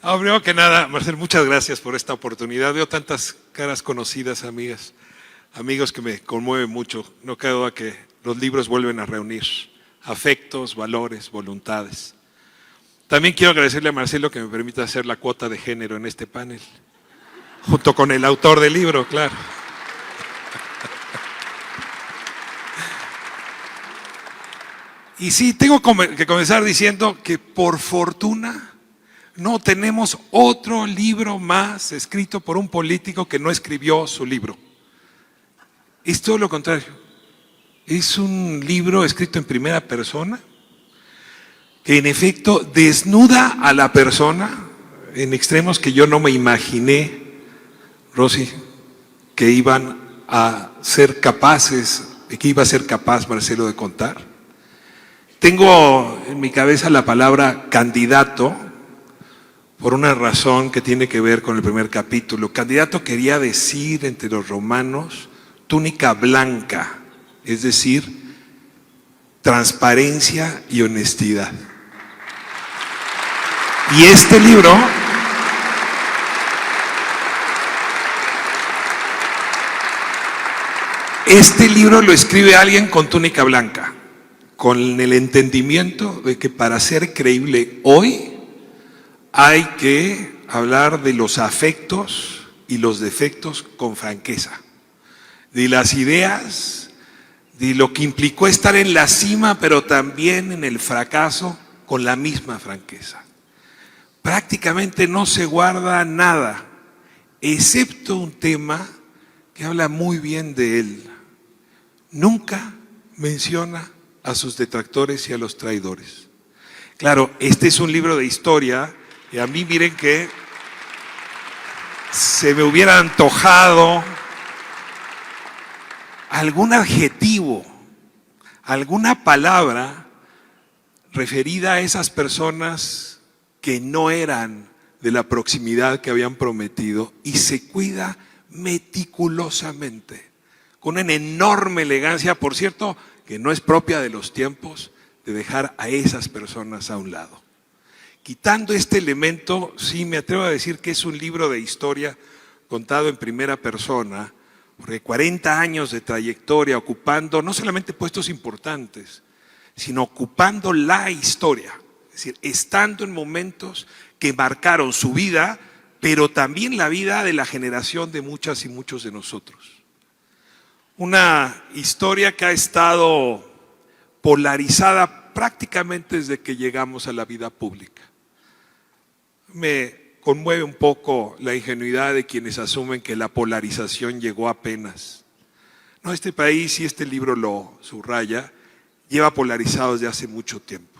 Primero que nada, Marcel, muchas gracias por esta oportunidad. Veo tantas caras conocidas, amigas, amigos que me conmueven mucho. No cabe duda que los libros vuelven a reunir afectos, valores, voluntades. También quiero agradecerle a Marcelo que me permita hacer la cuota de género en este panel, junto con el autor del libro, claro. Y sí, tengo que comenzar diciendo que por fortuna no tenemos otro libro más escrito por un político que no escribió su libro. Es todo lo contrario. Es un libro escrito en primera persona que en efecto desnuda a la persona en extremos que yo no me imaginé, Rosy, que iban a ser capaces, que iba a ser capaz Marcelo de contar. Tengo en mi cabeza la palabra candidato por una razón que tiene que ver con el primer capítulo. Candidato quería decir entre los romanos túnica blanca, es decir, transparencia y honestidad. Y este libro lo escribe alguien con túnica blanca, con el entendimiento de que para ser creíble hoy hay que hablar de los afectos y los defectos con franqueza, de las ideas, de lo que implicó estar en la cima, pero también en el fracaso con la misma franqueza. Prácticamente no se guarda nada, excepto un tema que habla muy bien de él. Nunca menciona a sus detractores y a los traidores. Claro, este es un libro de historia y a mí miren que se me hubiera antojado algún adjetivo, alguna palabra referida a esas personas que no eran de la proximidad que habían prometido, y se cuida meticulosamente, con una enorme elegancia, por cierto, que no es propia de los tiempos, de dejar a esas personas a un lado. Quitando este elemento, sí me atrevo a decir que es un libro de historia contado en primera persona, porque 40 años de trayectoria ocupando no solamente puestos importantes, sino ocupando la historia. Es decir, estando en momentos que marcaron su vida, pero también la vida de la generación de muchas y muchos de nosotros. Una historia que ha estado polarizada prácticamente desde que llegamos a la vida pública. Me conmueve un poco la ingenuidad de quienes asumen que la polarización llegó apenas. No, este país, y este libro lo subraya, lleva polarizado desde hace mucho tiempo.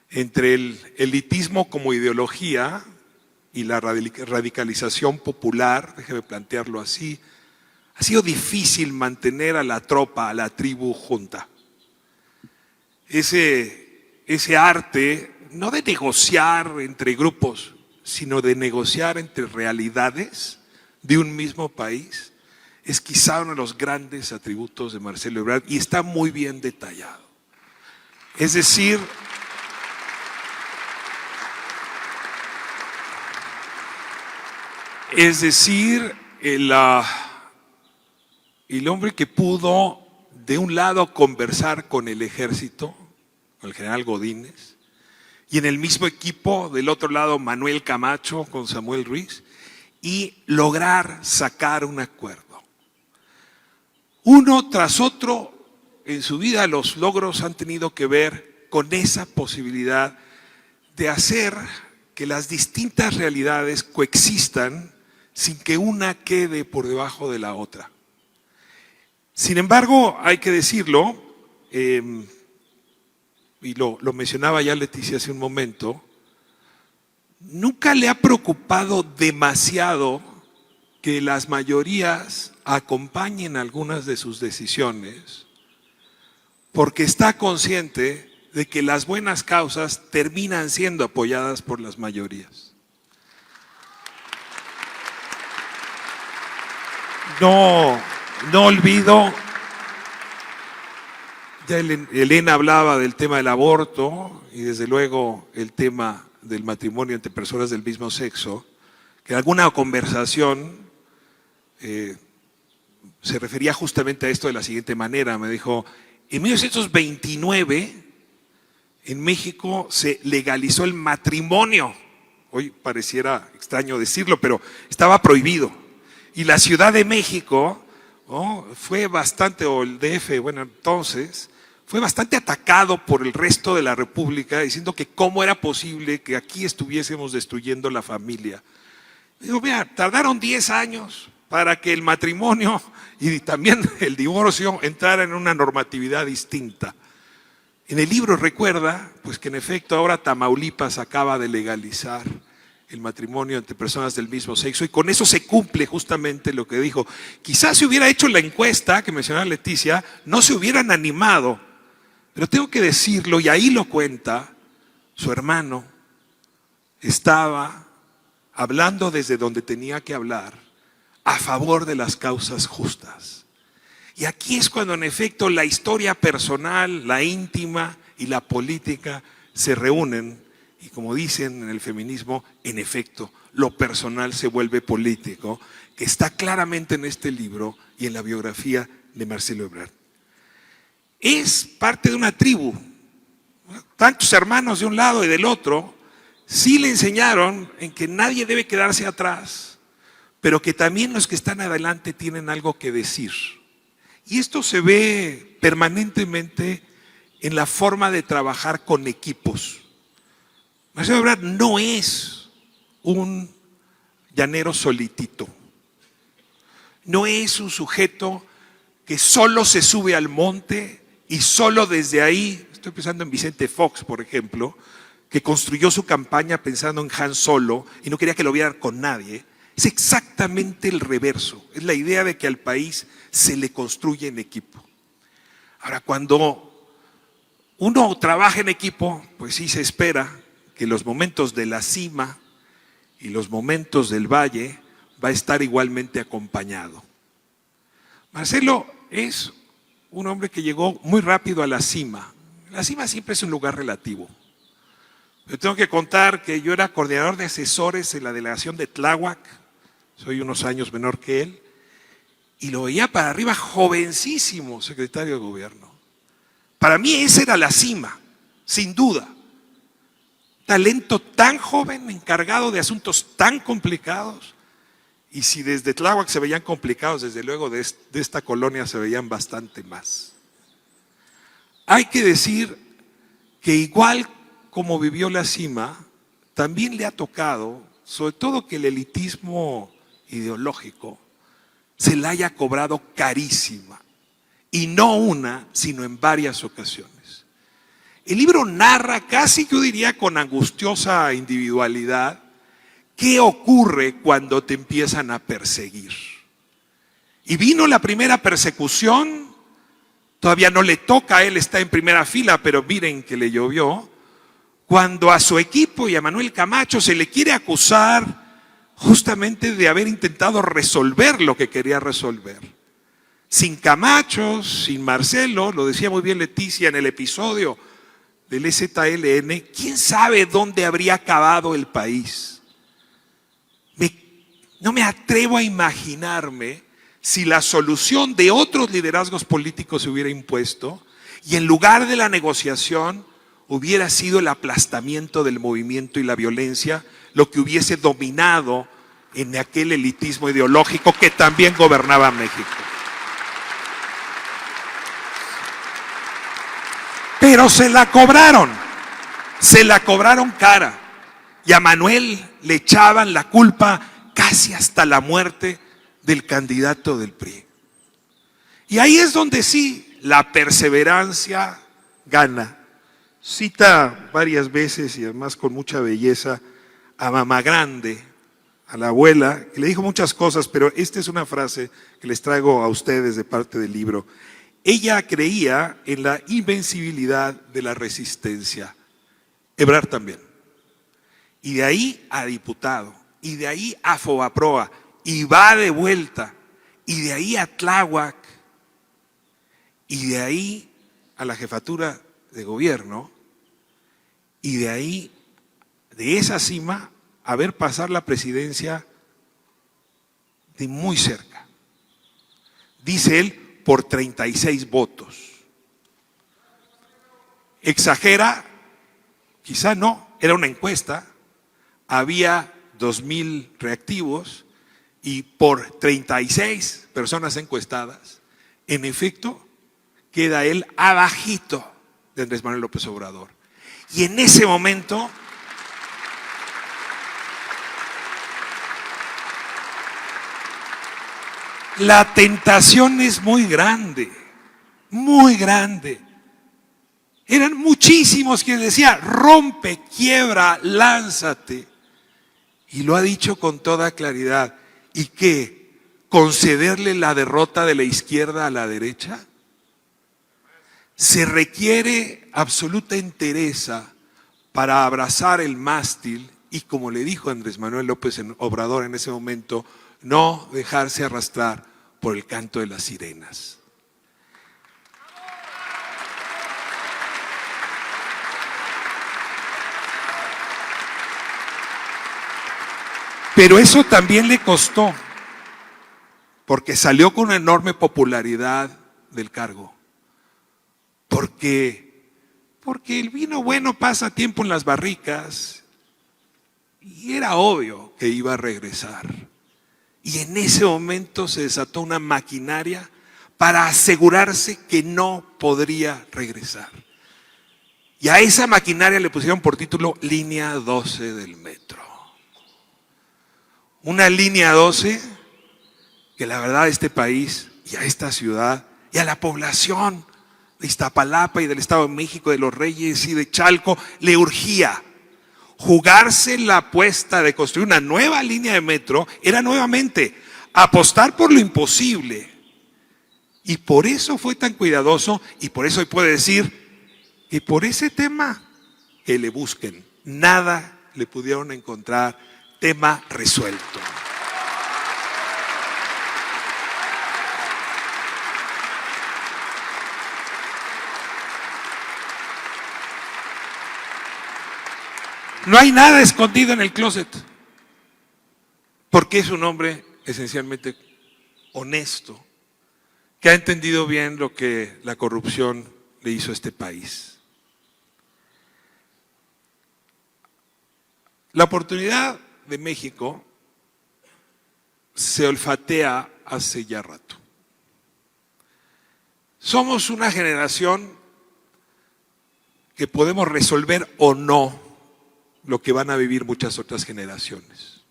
Entre el elitismo como ideología y la radicalización popular, déjeme plantearlo así, ha sido difícil mantener a la tropa, a la tribu junta. Ese arte, no de negociar entre grupos, sino de negociar entre realidades de un mismo país, es quizá uno de los grandes atributos de Marcelo Ebrard y está muy bien detallado. Es decir, el hombre que pudo de un lado conversar con el ejército, con el general Godínez, y en el mismo equipo del otro lado Manuel Camacho con Samuel Ruiz, y lograr sacar un acuerdo. Uno tras otro en su vida los logros han tenido que ver con esa posibilidad de hacer que las distintas realidades coexistan sin que una quede por debajo de la otra. Sin embargo, hay que decirlo, y lo mencionaba ya Leticia hace un momento, nunca le ha preocupado demasiado que las mayorías acompañen algunas de sus decisiones, porque está consciente de que las buenas causas terminan siendo apoyadas por las mayorías. No olvido, ya Elena hablaba del tema del aborto y desde luego el tema del matrimonio entre personas del mismo sexo, que en alguna conversación se refería justamente a esto de la siguiente manera. Me dijo, en 1929 en México se legalizó el matrimonio. Hoy pareciera extraño decirlo, pero estaba prohibido. Y la Ciudad de México fue bastante, o el DF, bueno, entonces, fue bastante atacado por el resto de la República, diciendo que cómo era posible que aquí estuviésemos destruyendo la familia. Digo, mira, tardaron 10 años para que el matrimonio y también el divorcio entraran en una normatividad distinta. En el libro recuerda, pues que en efecto ahora Tamaulipas acaba de legalizar el matrimonio entre personas del mismo sexo y con eso se cumple justamente lo que dijo. Quizás se hubiera hecho la encuesta que mencionaba Leticia, no se hubieran animado, pero tengo que decirlo y ahí lo cuenta, su hermano estaba hablando desde donde tenía que hablar a favor de las causas justas. Y aquí es cuando en efecto la historia personal, la íntima y la política se reúnen y como dicen en el feminismo, en efecto, lo personal se vuelve político, que está claramente en este libro y en la biografía de Marcelo Ebrard. Es parte de una tribu, tantos hermanos de un lado y del otro, sí le enseñaron en que nadie debe quedarse atrás, pero que también los que están adelante tienen algo que decir. Y esto se ve permanentemente en la forma de trabajar con equipos. Marcelo Ebrard no es un llanero solitito. No es un sujeto que solo se sube al monte y solo desde ahí, estoy pensando en Vicente Fox, por ejemplo, que construyó su campaña pensando en Han Solo y no quería que lo vieran con nadie. Es exactamente el reverso. Es la idea de que al país se le construye en equipo. Ahora, cuando uno trabaja en equipo, pues sí se espera que los momentos de la cima y los momentos del valle va a estar igualmente acompañado. Marcelo es un hombre que llegó muy rápido a la cima. La cima siempre es un lugar relativo. Yo tengo que contar que yo era coordinador de asesores en la delegación de Tláhuac, soy unos años menor que él, y lo veía para arriba jovencísimo secretario de gobierno. Para mí esa era la cima, sin duda. Talento tan joven, encargado de asuntos tan complicados, y si desde Tláhuac se veían complicados, desde luego de esta colonia se veían bastante más. Hay que decir que igual como vivió la cima, también le ha tocado, sobre todo que el elitismo ideológico se la haya cobrado carísima, y no una, sino en varias ocasiones. El libro narra, casi yo diría con angustiosa individualidad, qué ocurre cuando te empiezan a perseguir. Y vino la primera persecución, todavía no le toca a él, está en primera fila, pero miren que le llovió, cuando a su equipo y a Manuel Camacho se le quiere acusar justamente de haber intentado resolver lo que quería resolver. Sin Camacho, sin Marcelo, lo decía muy bien Leticia en el episodio del EZLN, ¿quién sabe dónde habría acabado el país? No me atrevo a imaginarme si la solución de otros liderazgos políticos se hubiera impuesto y en lugar de la negociación hubiera sido el aplastamiento del movimiento y la violencia lo que hubiese dominado en aquel elitismo ideológico que también gobernaba México. Pero se la cobraron cara. Y a Manuel le echaban la culpa casi hasta la muerte del candidato del PRI. Y ahí es donde sí, la perseverancia gana. Cita varias veces y además con mucha belleza a Mamá Grande, a la abuela, que le dijo muchas cosas, pero esta es una frase que les traigo a ustedes de parte del libro. Ella creía en la invencibilidad de la resistencia. Ebrard también. Y de ahí a diputado, y de ahí a Fobaproa, y va de vuelta, y de ahí a Tláhuac, y de ahí a la jefatura de gobierno, y de ahí de esa cima a ver pasar la presidencia de muy cerca. Dice él, por 36 votos. Exagera, quizá no, era una encuesta, había 2,000 reactivos y por 36 personas encuestadas, en efecto, queda él abajito de Andrés Manuel López Obrador. Y en ese momento la tentación es muy grande, muy grande. Eran muchísimos que decían, rompe, quiebra, lánzate. Y lo ha dicho con toda claridad. ¿Y qué? ¿Concederle la derrota de la izquierda a la derecha? Se requiere absoluta entereza para abrazar el mástil y, como le dijo Andrés Manuel López Obrador en ese momento, no dejarse arrastrar por el canto de las sirenas. Pero eso también le costó, porque salió con una enorme popularidad del cargo. Porque el vino bueno pasa tiempo en las barricas y era obvio que iba a regresar. Y en ese momento se desató una maquinaria para asegurarse que no podría regresar. Y a esa maquinaria le pusieron por título Línea 12 del metro. Una línea 12 que la verdad a este país y a esta ciudad y a la población de Iztapalapa y del Estado de México, de Los Reyes y de Chalco, le urgía. Jugarse la apuesta de construir una nueva línea de metro era nuevamente apostar por lo imposible. Y por eso fue tan cuidadoso y por eso hoy puede decir que por ese tema que le busquen, nada le pudieron encontrar, tema resuelto. No hay nada escondido en el closet, porque es un hombre esencialmente honesto, que ha entendido bien lo que la corrupción le hizo a este país. La oportunidad de México se olfatea hace ya rato. Somos una generación que podemos resolver o no lo que van a vivir muchas otras generaciones.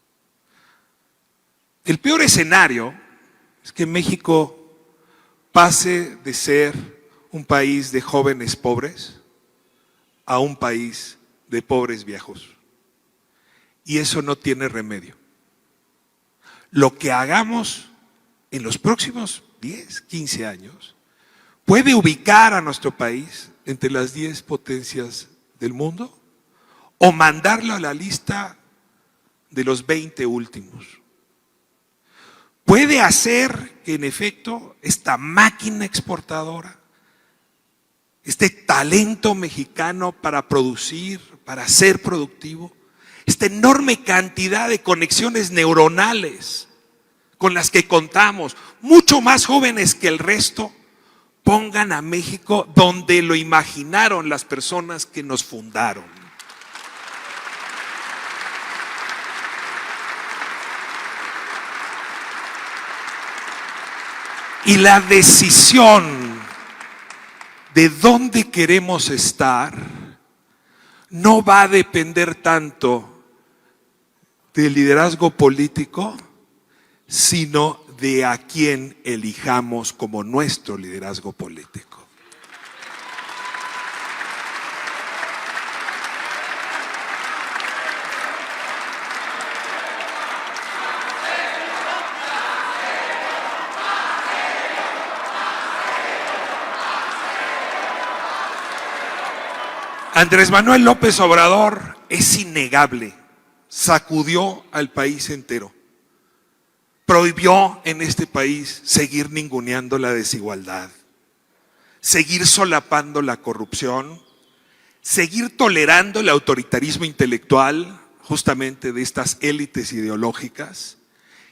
El peor escenario es que México pase de ser un país de jóvenes pobres a un país de pobres viejos. Y eso no tiene remedio. Lo que hagamos en los próximos 10, 15 años puede ubicar a nuestro país entre las 10 potencias del mundo o mandarlo a la lista de los 20 últimos. Puede hacer que en efecto esta máquina exportadora, este talento mexicano para producir, para ser productivo, esta enorme cantidad de conexiones neuronales con las que contamos, mucho más jóvenes que el resto, pongan a México donde lo imaginaron las personas que nos fundaron. Y la decisión de dónde queremos estar no va a depender tanto del liderazgo político, sino de a quién elijamos como nuestro liderazgo político. Andrés Manuel López Obrador es innegable, sacudió al país entero, prohibió en este país seguir ninguneando la desigualdad, seguir solapando la corrupción, seguir tolerando el autoritarismo intelectual justamente de estas élites ideológicas,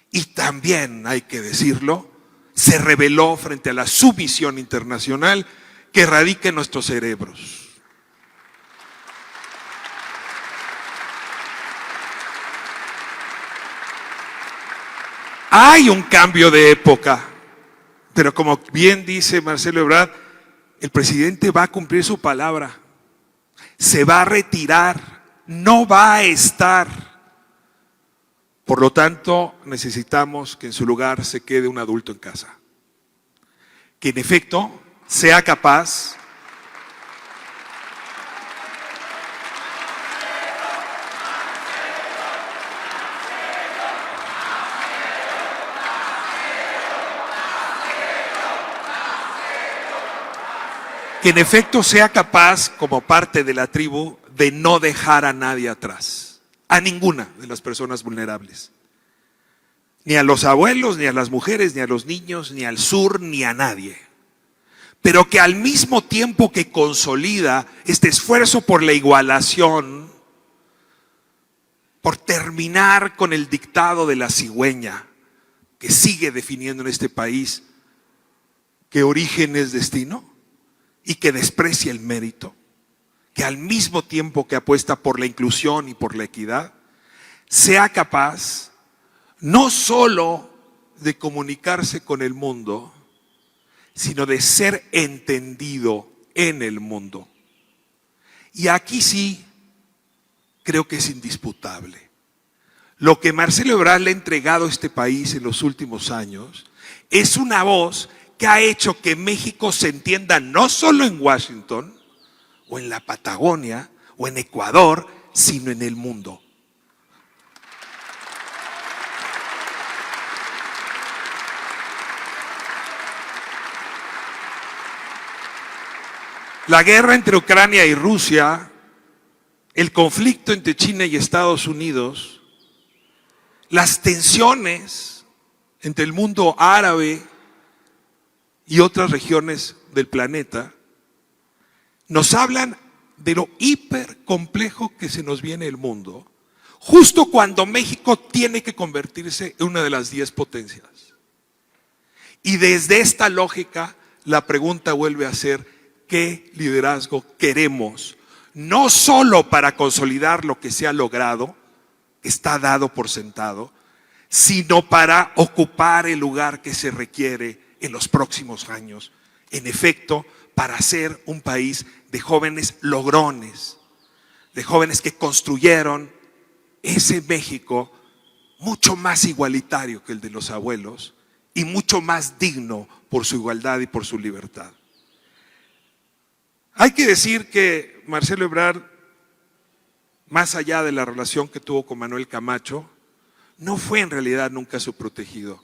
y también, hay que decirlo, se rebeló frente a la sumisión internacional que radica en nuestros cerebros. Hay un cambio de época, pero como bien dice Marcelo Ebrard, el presidente va a cumplir su palabra, se va a retirar, no va a estar. Por lo tanto, necesitamos que en su lugar se quede un adulto en casa, que en efecto sea capaz como parte de la tribu de no dejar a nadie atrás, a ninguna de las personas vulnerables, ni a los abuelos, ni a las mujeres, ni a los niños, ni al sur, ni a nadie. Pero que al mismo tiempo que consolida este esfuerzo por la igualación, por terminar con el dictado de la cigüeña que sigue definiendo en este país que origen es destino y que desprecia el mérito, que al mismo tiempo que apuesta por la inclusión y por la equidad, sea capaz no solo de comunicarse con el mundo, sino de ser entendido en el mundo. Y aquí sí creo que es indisputable. Lo que Marcelo Ebrard le ha entregado a este país en los últimos años es una voz que ha hecho que México se entienda no solo en Washington, o en la Patagonia, o en Ecuador, sino en el mundo. La guerra entre Ucrania y Rusia, el conflicto entre China y Estados Unidos, las tensiones entre el mundo árabe y otras regiones del planeta, nos hablan de lo hipercomplejo que se nos viene el mundo, justo cuando México tiene que convertirse en una de las 10 potencias. Y desde esta lógica, la pregunta vuelve a ser: ¿qué liderazgo queremos? No solo para consolidar lo que se ha logrado, que está dado por sentado, sino para ocupar el lugar que se requiere en los próximos años. En efecto, para ser un país de jóvenes logrones, de jóvenes que construyeron ese México mucho más igualitario que el de los abuelos y mucho más digno por su igualdad y por su libertad. Hay que decir que Marcelo Ebrard, más allá de la relación que tuvo con Manuel Camacho, no fue en realidad nunca su protegido.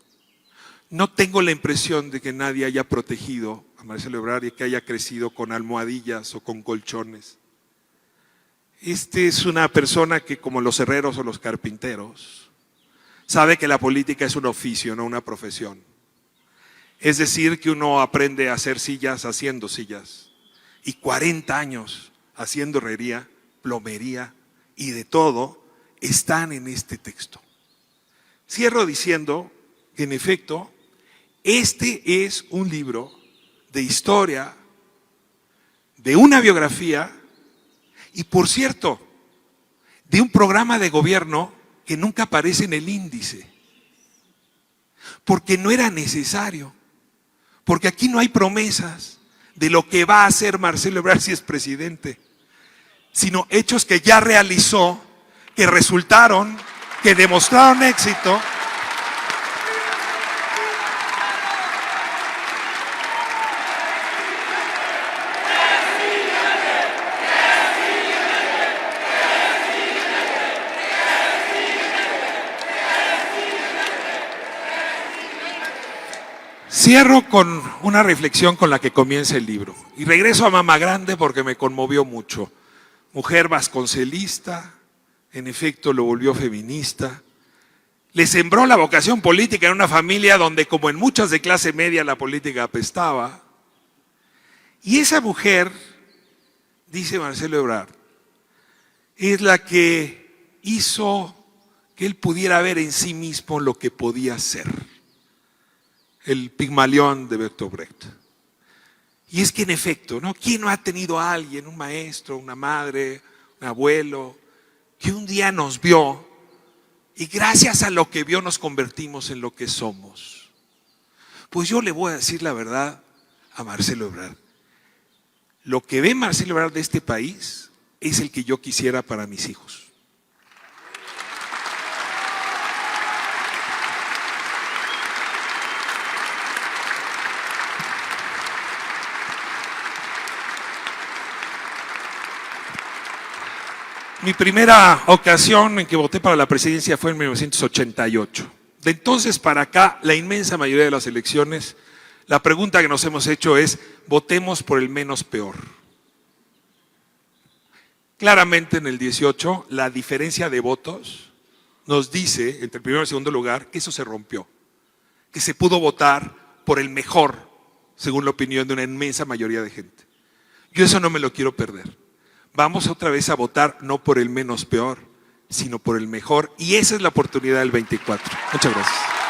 No tengo la impresión de que nadie haya protegido a Marcelo Ebrard y que haya crecido con almohadillas o con colchones. Este es una persona que, como los herreros o los carpinteros, sabe que la política es un oficio, no una profesión. Es decir, que uno aprende a hacer sillas haciendo sillas. Y 40 años haciendo herrería, plomería y de todo están en este texto. Cierro diciendo que en efecto este es un libro de historia, de una biografía y, por cierto, de un programa de gobierno que nunca aparece en el índice, porque no era necesario, porque aquí no hay promesas de lo que va a hacer Marcelo Ebrard si es presidente, sino hechos que ya realizó, que resultaron, que demostraron éxito. Cierro con una reflexión con la que comienza el libro. Y regreso a Mama Grande porque me conmovió mucho. Mujer vasconcelista, en efecto lo volvió feminista. Le sembró la vocación política en una familia donde, como en muchas de clase media, la política apestaba. Y esa mujer dice Marcelo Ebrard, es la que hizo que él pudiera ver en sí mismo lo que podía ser. El Pigmalión de Bertolt Brecht. Y es que en efecto, ¿no? ¿Quién no ha tenido a alguien, un maestro, una madre, un abuelo, que un día nos vio y gracias a lo que vio nos convertimos en lo que somos? Pues yo le voy a decir la verdad a Marcelo Ebrard. Lo que ve Marcelo Ebrard de este país es el que yo quisiera para mis hijos. Mi primera ocasión en que voté para la presidencia fue en 1988. De entonces para acá, la inmensa mayoría de las elecciones, la pregunta que nos hemos hecho es, votemos por el menos peor. Claramente en el 18, la diferencia de votos nos dice, entre el primero y el segundo lugar, que eso se rompió. Que se pudo votar por el mejor, según la opinión de una inmensa mayoría de gente. Yo eso no me lo quiero perder. Vamos otra vez a votar no por el menos peor, sino por el mejor. Y esa es la oportunidad del 24. Muchas gracias.